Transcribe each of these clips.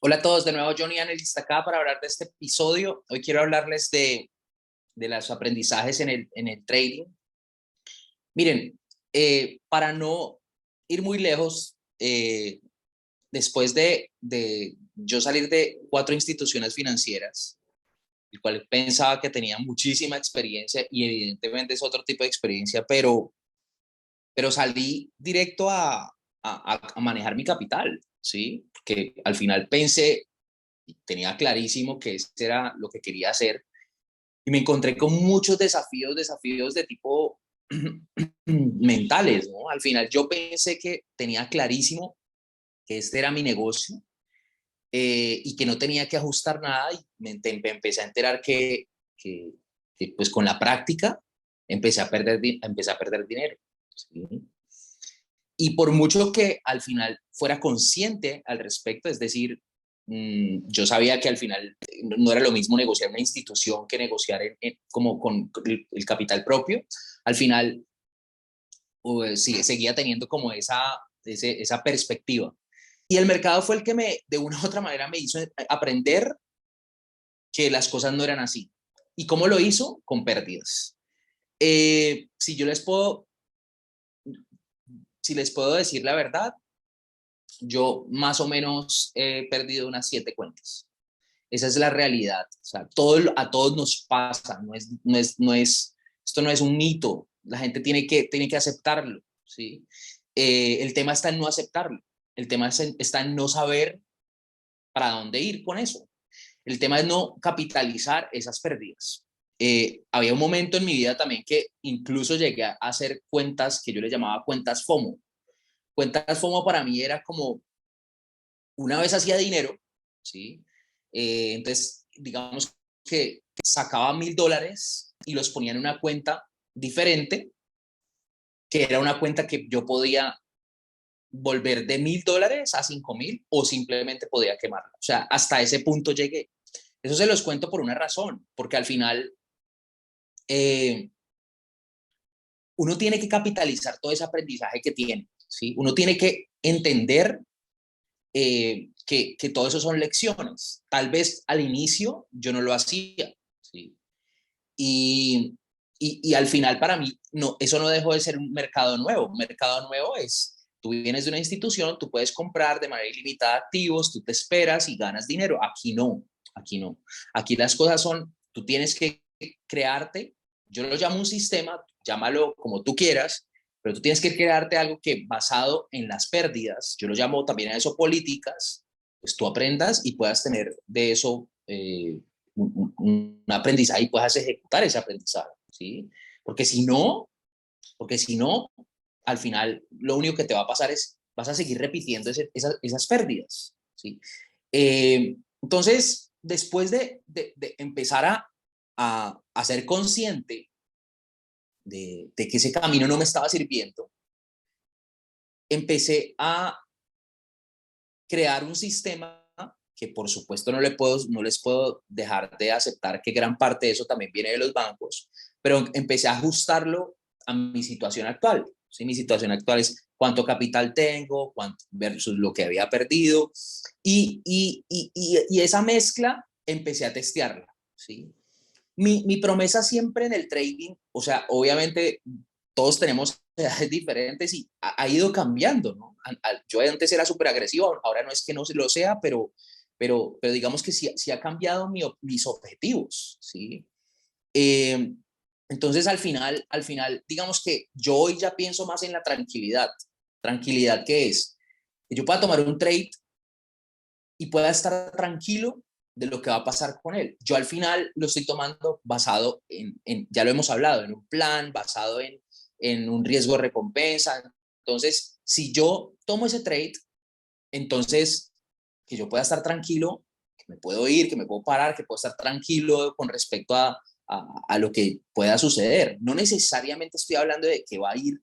Hola a todos, de nuevo Johnny Analista acá para hablar de este episodio. Hoy quiero hablarles de los aprendizajes en el trading. Miren, para no ir muy lejos, después de yo salir de 4 instituciones financieras, el cual pensaba que tenía muchísima experiencia y evidentemente es otro tipo de experiencia, pero salí directo a manejar mi capital, ¿sí? Que al final pensé, tenía clarísimo que ese era lo que quería hacer y me encontré con muchos desafíos de tipo mentales, ¿no? Al final yo pensé que tenía clarísimo que este era mi negocio y que no tenía que ajustar nada y empecé a enterar que, pues con la práctica empecé a perder dinero. ¿Sí? Y por mucho que al final fuera consciente al respecto, es decir, yo sabía que al final no era lo mismo negociar una institución que negociar como con el capital propio. Al final sí, seguía teniendo como esa perspectiva. Y el mercado fue el que de una u otra manera me hizo aprender que las cosas no eran así. ¿Y cómo lo hizo? Con pérdidas. Si yo si les puedo decir la verdad, yo más o menos he perdido unas 7 cuentas. Esa es la realidad. O sea, a todos nos pasa, esto no es un mito. La gente tiene que aceptarlo, ¿sí? El tema está en no aceptarlo. El tema está en no saber para dónde ir con eso. El tema es no capitalizar esas pérdidas. Había un momento en mi vida también que incluso llegué a hacer cuentas que yo le llamaba cuentas FOMO. Cuentas FOMO para mí era como una vez hacía dinero, ¿sí? Entonces, digamos que sacaba $1,000 y los ponía en una cuenta diferente, que era una cuenta que yo podía volver de $1,000 a 5,000 o simplemente podía quemarla. O sea, hasta ese punto llegué. Eso se los cuento por una razón, porque al final eh, uno tiene que capitalizar todo ese aprendizaje que tiene, ¿sí? Uno tiene que entender que todo eso son lecciones. Tal vez al inicio yo no lo hacía, ¿sí? Y, y al final para mí no, eso no dejó de ser un mercado nuevo. Un mercado nuevo es, tú vienes de una institución, tú puedes comprar de manera ilimitada activos, tú te esperas y ganas dinero. Aquí no, aquí no. Aquí las cosas son, tú tienes que crearte, yo lo llamo un sistema, llámalo como tú quieras, pero tú tienes que crearte algo que basado en las pérdidas, yo lo llamo también a eso políticas, pues tú aprendas y puedas tener de eso un aprendizaje y puedas ejecutar ese aprendizaje, ¿sí? Porque si no, porque si no, al final lo único que te va a pasar es, vas a seguir repitiendo esas pérdidas, ¿sí? Entonces, después de empezar a ser consciente de que ese camino no me estaba sirviendo, empecé a crear un sistema que por supuesto no les puedo dejar de aceptar que gran parte de eso también viene de los bancos, pero empecé a ajustarlo a mi situación actual. ¿Sí? Mi situación actual es cuánto capital tengo, cuánto versus lo que había perdido, y esa mezcla empecé a testearla. ¿Sí? Mi promesa siempre en el trading, o sea, obviamente todos tenemos edades diferentes y ha ido cambiando, ¿no? Yo antes era súper agresivo, ahora no es que no lo sea, pero digamos que sí ha cambiado mis objetivos, ¿sí? Eh, entonces, al final, digamos que yo hoy ya pienso más en la tranquilidad. ¿Tranquilidad qué es? Que yo pueda tomar un trade y pueda estar tranquilo de lo que va a pasar con él. Yo al final lo estoy tomando basado ya lo hemos hablado, en un plan, basado en un riesgo de recompensa. Entonces, si yo tomo ese trade, entonces que yo pueda estar tranquilo, que me puedo ir, que me puedo parar, que puedo estar tranquilo con respecto a lo que pueda suceder. No necesariamente estoy hablando de que va a ir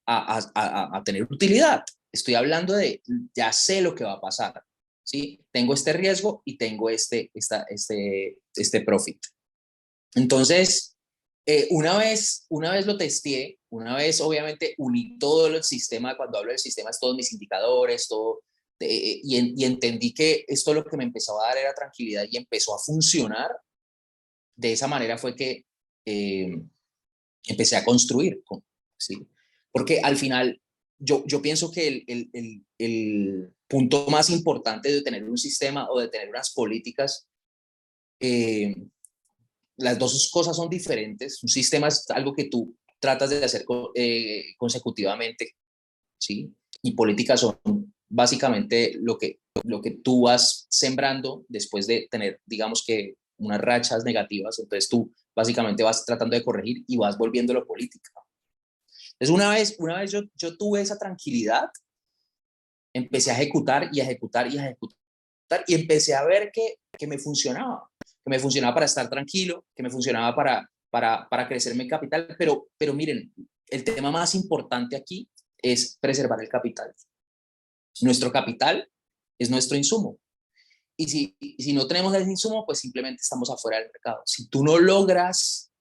a tener utilidad. Estoy hablando de, ya sé lo que va a pasar, ¿sí? Tengo este riesgo y tengo este profit. Entonces, una vez lo testé, una vez obviamente uní todo el sistema, cuando hablo del sistema es todos mis indicadores, todo, y entendí que esto lo que me empezaba a dar era tranquilidad y empezó a funcionar. De esa manera fue que eh, empecé a construir, ¿sí? Porque al final yo pienso que el punto más importante de tener un sistema o de tener unas políticas, eh, las dos cosas son diferentes. Un sistema es algo que tú tratas de hacer consecutivamente, ¿sí? Y políticas son básicamente lo que tú vas sembrando después de tener, digamos que, unas rachas negativas. Entonces tú básicamente vas tratando de corregir y vas volviéndolo política. Entonces una vez yo tuve esa tranquilidad, empecé a ejecutar y a ejecutar y a ejecutar y empecé a ver que me funcionaba para estar tranquilo, que me funcionaba para crecer mi capital, pero miren, el tema más importante aquí es preservar el capital. Nuestro capital es nuestro insumo. Y si no tenemos ese insumo, pues simplemente estamos afuera del mercado. Si tú no logras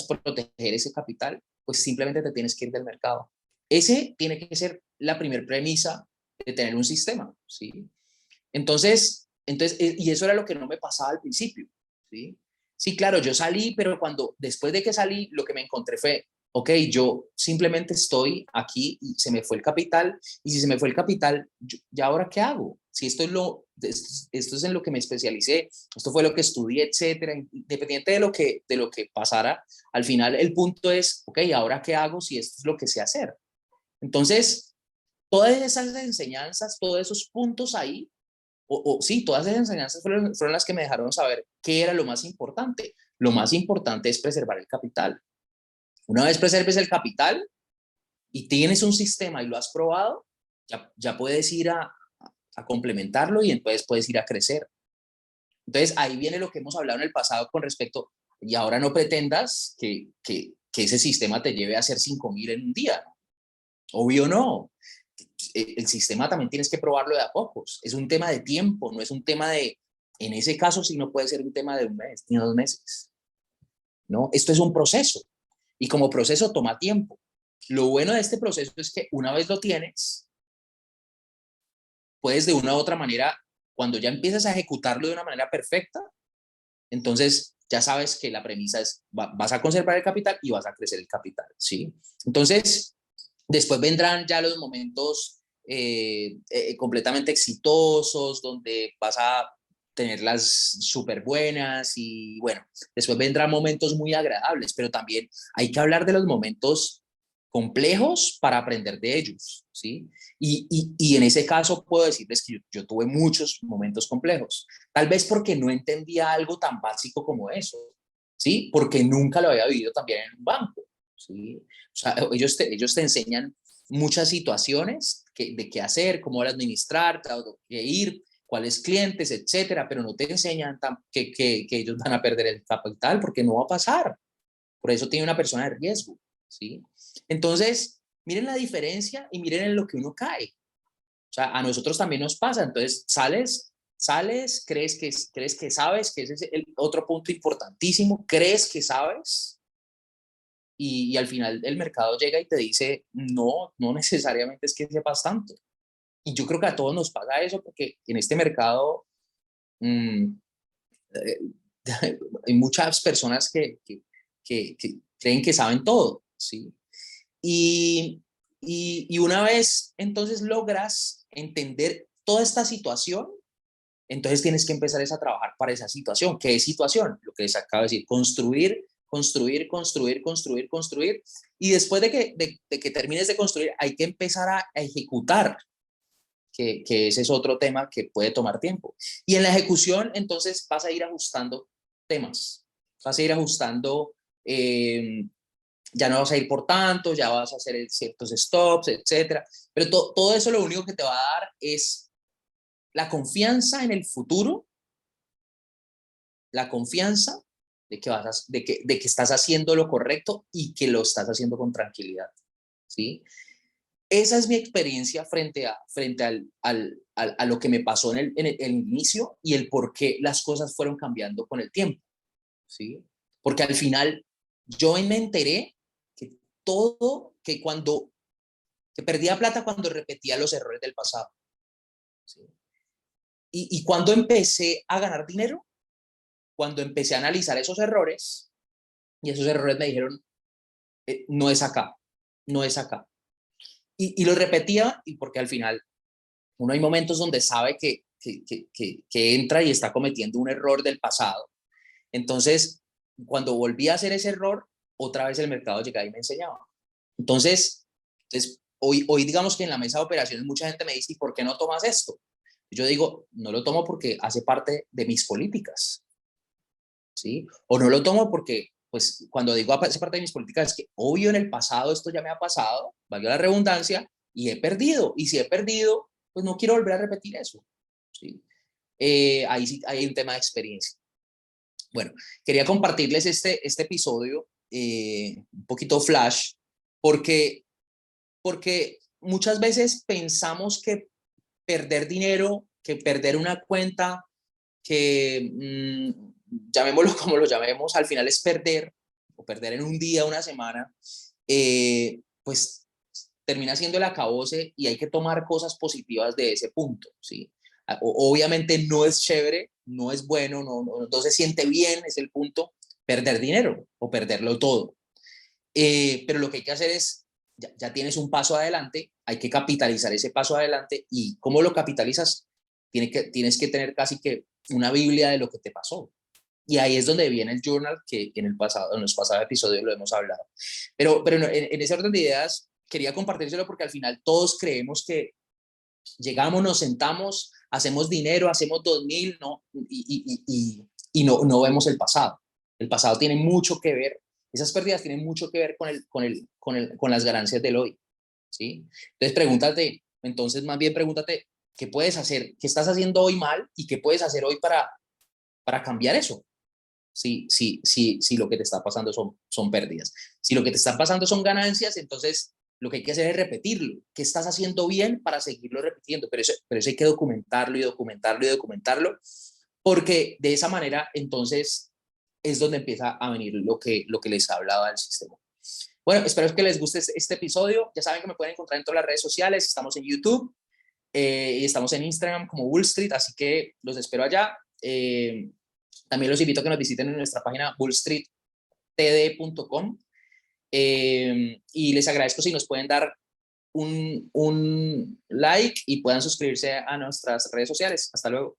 proteger ese capital, pues simplemente te tienes que ir del mercado. Ese tiene que ser la primera premisa de tener un sistema, ¿sí? Y eso era lo que no me pasaba al principio, ¿sí? Sí, claro, yo salí, pero después de que salí, lo que me encontré fue, ok, yo simplemente estoy aquí y se me fue el capital, y si se me fue el capital, ¿ya ahora qué hago? Si esto es en lo que me especialicé, esto fue lo que estudié, etcétera, independiente de lo que pasara, al final el punto es, ok, ¿ahora qué hago si esto es lo que sé hacer? Entonces, todas esas enseñanzas, todos esos puntos ahí, sí, todas esas enseñanzas fueron las que me dejaron saber qué era lo más importante. Lo más importante es preservar el capital. Una vez preserves el capital y tienes un sistema y lo has probado, ya puedes ir a complementarlo y entonces puedes ir a crecer. Entonces ahí viene lo que hemos hablado en el pasado con respecto, y ahora no pretendas que ese sistema te lleve a hacer 5.000 en un día, ¿no? Obvio no. El sistema también tienes que probarlo de a pocos. Es un tema de tiempo, no es un tema en ese caso sí no puede ser un tema de un mes ni 2 meses, ¿no? Esto es un proceso y como proceso toma tiempo. Lo bueno de este proceso es que una vez lo tienes, puedes de una u otra manera, cuando ya empiezas a ejecutarlo de una manera perfecta, entonces ya sabes que la premisa es, vas a conservar el capital y vas a crecer el capital, ¿sí? Entonces, después vendrán ya los momentos completamente exitosos, donde vas a tenerlas súper buenas y bueno, después vendrán momentos muy agradables, pero también hay que hablar de los momentos complejos para aprender de ellos, ¿sí? Y en ese caso puedo decirles que yo tuve muchos momentos complejos, tal vez porque no entendía algo tan básico como eso, ¿sí? Porque nunca lo había vivido también en un banco, ¿sí? O sea, ellos te enseñan muchas situaciones de qué hacer, cómo administrar, a dónde ir, cuáles clientes, etcétera, pero no te enseñan que ellos van a perder el capital porque no va a pasar. Por eso tiene una persona de riesgo, ¿sí? Entonces, miren la diferencia y miren en lo que uno cae. O sea, a nosotros también nos pasa. Entonces, sales, crees que sabes, que ese es el otro punto importantísimo, crees que sabes, y al final el mercado llega y te dice, no, no necesariamente es que sepas tanto. Y yo creo que a todos nos pasa eso porque en este mercado mmm, eh, hay muchas personas que creen que saben todo, ¿sí? Y, y una vez entonces logras entender toda esta situación, entonces tienes que empezar a trabajar para esa situación. ¿Qué es situación? Lo que les acabo de decir, construir, construir, construir, construir, construir. Y después de que termines de construir, hay que empezar a ejecutar, que ese es otro tema que puede tomar tiempo. Y en la ejecución, entonces vas a ir ajustando temas, vas a ir ajustando, ya no vas a ir por tanto, ya vas a hacer ciertos stops, etcétera. Pero todo eso lo único que te va a dar es la confianza en el futuro, la confianza de que estás haciendo lo correcto y que lo estás haciendo con tranquilidad, ¿sí? Esa es mi experiencia frente a lo que me pasó en el inicio y el por qué las cosas fueron cambiando con el tiempo, ¿sí? Porque al final yo me enteré que que perdía plata cuando repetía los errores del pasado. ¿sí? Y cuando empecé a ganar dinero, cuando empecé a analizar esos errores, y esos errores me dijeron, no es acá, no es acá. Y lo repetía, y porque al final uno hay momentos donde sabe que entra y está cometiendo un error del pasado. Entonces, cuando volví a hacer ese error, otra vez el mercado llegaba y me enseñaba. Entonces hoy digamos que en la mesa de operaciones mucha gente me dice, ¿y por qué no tomas esto? Yo digo, no lo tomo porque hace parte de mis políticas, ¿sí? O no lo tomo porque, pues, cuando digo hace parte de mis políticas, es que obvio en el pasado esto ya me ha pasado, valga la redundancia, y he perdido. Y si he perdido, pues no quiero volver a repetir eso, ¿sí? Ahí sí hay un tema de experiencia. Bueno, quería compartirles este episodio un poquito flash, porque, porque muchas veces pensamos que perder dinero, que perder una cuenta, que llamémoslo como lo llamemos, al final es perder, o perder en un día, una semana, pues termina siendo el acabose y hay que tomar cosas positivas de ese punto, ¿sí? Obviamente no es chévere, no es bueno, no se siente bien, es el punto, perder dinero o perderlo todo. Pero lo que hay que hacer es, ya tienes un paso adelante, hay que capitalizar ese paso adelante y ¿cómo lo capitalizas? Tienes que tener casi que una Biblia de lo que te pasó. Y ahí es donde viene el journal que en los pasados episodios lo hemos hablado. Pero en ese orden de ideas quería compartírselo porque al final todos creemos que llegamos, nos sentamos, hacemos dinero, hacemos 2000, ¿no? Y no vemos el pasado. El pasado tiene mucho que ver, esas pérdidas tienen mucho que ver con las ganancias del hoy, ¿sí? Entonces pregúntate, entonces más bien pregúntate, ¿qué puedes hacer? ¿Qué estás haciendo hoy mal? ¿Y qué puedes hacer hoy para cambiar eso? Si lo que te está pasando son pérdidas. Si lo que te está pasando son ganancias, entonces lo que hay que hacer es repetirlo. ¿Qué estás haciendo bien para seguirlo repitiendo? Pero eso hay que documentarlo y documentarlo y documentarlo, porque de esa manera entonces es donde empieza a venir lo que les hablaba del sistema. Bueno, espero que les guste este episodio. Ya saben que me pueden encontrar en todas las redes sociales. Estamos en YouTube y estamos en Instagram como Wall Street, así que los espero allá. También los invito a que nos visiten en nuestra página wallstreettd.com y les agradezco si nos pueden dar un like y puedan suscribirse a nuestras redes sociales. Hasta luego.